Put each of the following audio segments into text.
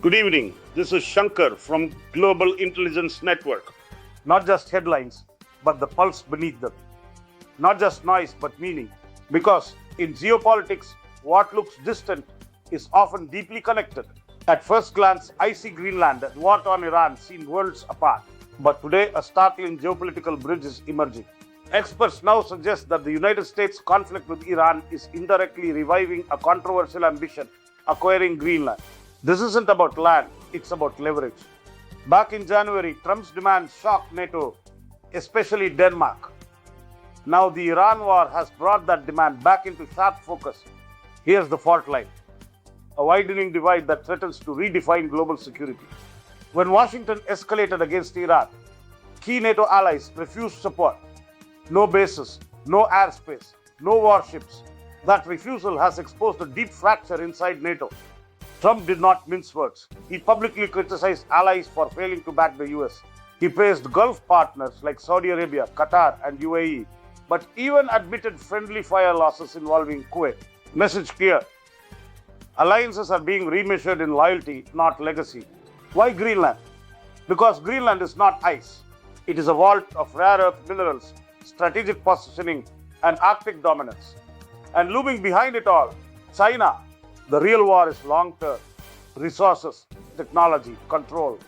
Good evening. This is Shankar from Global Intelligence Network. Not just headlines, but the pulse beneath them. Not just noise, but meaning. Because in geopolitics, what looks distant is often deeply connected. At first glance, I see Greenland and war on Iran seem worlds apart. But today, a startling geopolitical bridge is emerging. Experts now suggest that the United States' conflict with Iran is indirectly reviving a controversial ambition, acquiring Greenland. This isn't about land, it's about leverage. Back in January, Trump's demand shocked NATO, especially Denmark. Now the Iran war has brought that demand back into sharp focus. Here's the fault line, a widening divide that threatens to redefine global security. When Washington escalated against Iran, key NATO allies refused support. No bases, no airspace, no warships. That refusal has exposed a deep fracture inside NATO. Trump did not mince words. He publicly criticized allies for failing to back the US. He praised Gulf partners like Saudi Arabia, Qatar, and UAE, but even admitted friendly fire losses involving Kuwait. Message clear. Alliances are being remeasured in loyalty, not legacy. Why Greenland? Because Greenland is not ice. It is a vault of rare earth minerals, strategic positioning, and Arctic dominance. And looming behind it all, China. The real war is long-term, resources, technology, control.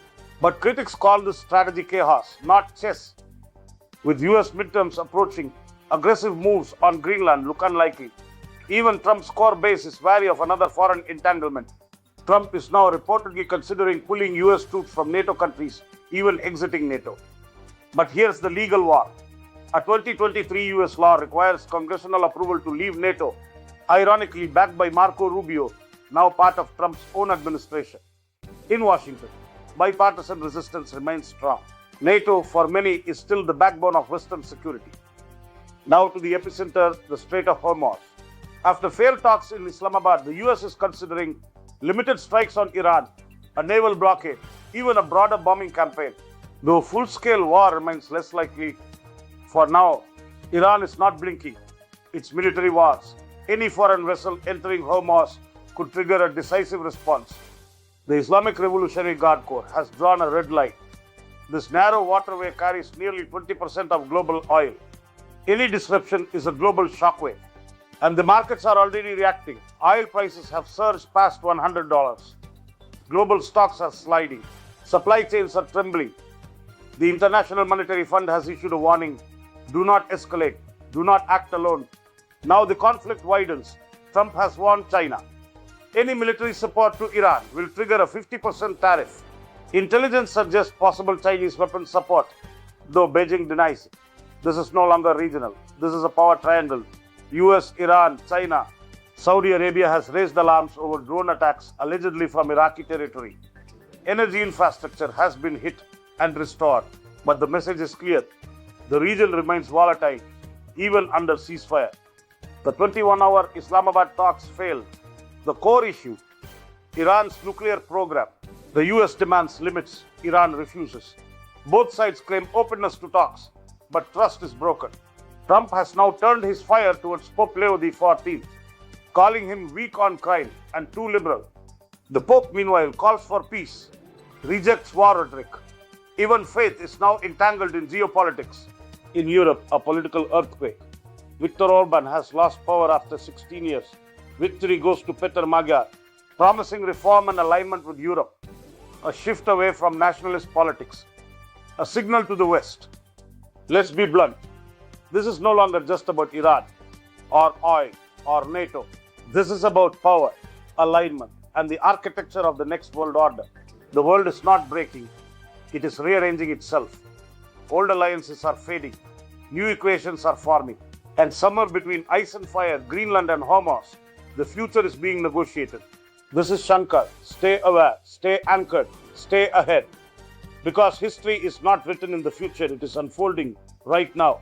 But critics call this strategy chaos, not chess. With US midterms approaching, aggressive moves on Greenland look unlikely. Even Trump's core base is wary of another foreign entanglement. Trump is now reportedly considering pulling US troops from NATO countries, even exiting NATO. But here's the legal war. A 2023 US law requires congressional approval to leave NATO, ironically backed by Marco Rubio, now part of Trump's own administration. In Washington, bipartisan resistance remains strong. NATO, for many, is still the backbone of Western security. Now to the epicenter, the Strait of Hormuz. After failed talks in Islamabad, the US is considering limited strikes on Iran, a naval blockade, even a broader bombing campaign. Though full-scale war remains less likely, for now, Iran is not blinking. Its military wars. Any foreign vessel entering Hormuz could trigger a decisive response. The Islamic Revolutionary Guard Corps has drawn a red line. This narrow waterway carries nearly 20% of global oil. Any disruption is a global shockwave. And the markets are already reacting. Oil prices have surged past $100. Global stocks are sliding. Supply chains are trembling. The International Monetary Fund has issued a warning. Do not escalate. Do not act alone. Now the conflict widens. Trump has warned China. Any military support to Iran will trigger a 50% tariff. Intelligence suggests possible Chinese weapons support, though Beijing denies it. This is no longer regional. This is a power triangle. US, Iran, China. Saudi Arabia has raised alarms over drone attacks allegedly from Iraqi territory. Energy infrastructure has been hit and restored, but the message is clear. The region remains volatile, even under ceasefire. The 21-hour Islamabad talks failed. The core issue, Iran's nuclear program. The US demands limits, Iran refuses. Both sides claim openness to talks, but trust is broken. Trump has now turned his fire towards Pope Leo XIV, calling him weak on crime and too liberal. The Pope, meanwhile, calls for peace, rejects war rhetoric. Even faith is now entangled in geopolitics. In Europe, a political earthquake. Viktor Orban has lost power after 16 years. Victory goes to Peter Magyar, promising reform and alignment with Europe. A shift away from nationalist politics. A signal to the West. Let's be blunt. This is no longer just about Iran, or oil, or NATO. This is about power, alignment, and the architecture of the next world order. The world is not breaking. It is rearranging itself. Old alliances are fading. New equations are forming. And somewhere between ice and fire, Greenland and Hormuz, the future is being negotiated. This is Shankar. Stay aware, stay anchored, stay ahead. Because history is not written in the future, it is unfolding right now.